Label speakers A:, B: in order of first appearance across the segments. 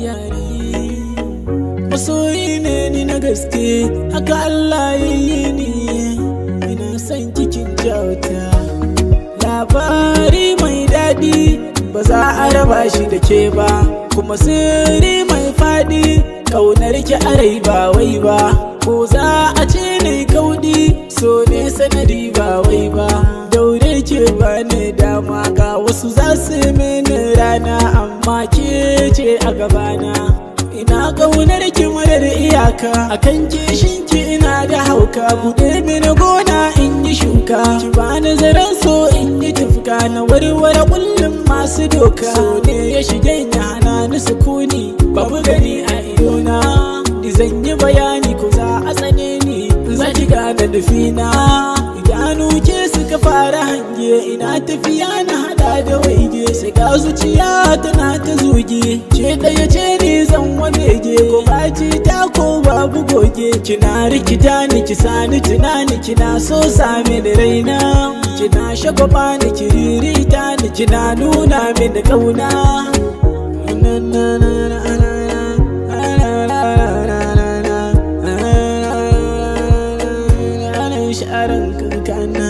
A: yare masoyi ne ni na gaske haka Allah ya yi ni ina son kikin jauta labari mai daɗi ba za a raba shi da ke ba kuma sirri mai faɗi ƙaunar ki a rai ba wai ba ko za a ce ne kauɗi so ne sanadi ba wai ba daure ke ba ne dama ga wasu za su mini rana amma ke ce a gabana ina ƙaunar ki marar iyaka akan kishin ki ina da hauka buɗe mini gona in yi shuka ki bani zaren so in yi tufka na warware kullum masu doka so ne ya shige ni hana ni sukuni babu gani a idona ni zan yi bayani ko za a tsane ni za ki gane nufina idanu ke suka fara hange ina tafiya na hada da waige sai ga zuciya tana ta zuge ce ɗaya ce ni zan wadege ko baci ta ko babu goge kina rikita ni ki sani tunani kina so same da raina kina shagwaba ni kiririta ni kina nuna min da kauna sharan kankana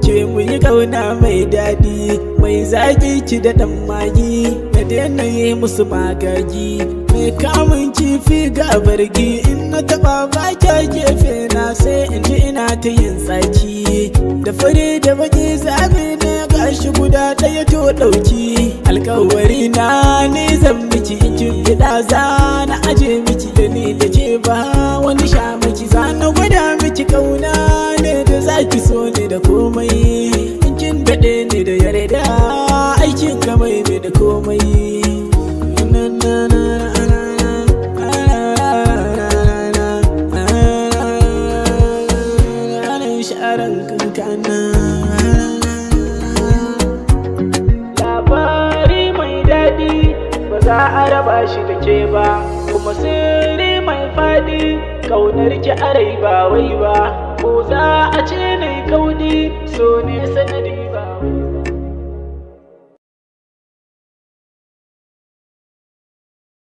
A: ke mu yi kauna mai daɗi mai zaƙi ki da ɗan magi na daina yi musu magagi mai kamun kifi ga bargi in na taɓa ba kya gefe na sai in ji ina ta yin tsaki da fari da baki zaɓi na gashi guda ɗaya to ɗauki alkawari na ne zan miki in kin gida za na aje miki da ni da ke ba wani sha miki za na gwada miki kauna ne da zaki so ne da komai in kin daɗe ne da yarda aikin kamai ne da komai sharan kankana labari mai daɗi ba za a raba shi da ke ba kuma sirri mai faɗi ƙaunar ki a rai ba wai ba ko za a ce ne kauɗi so ne sanadi ba wai ba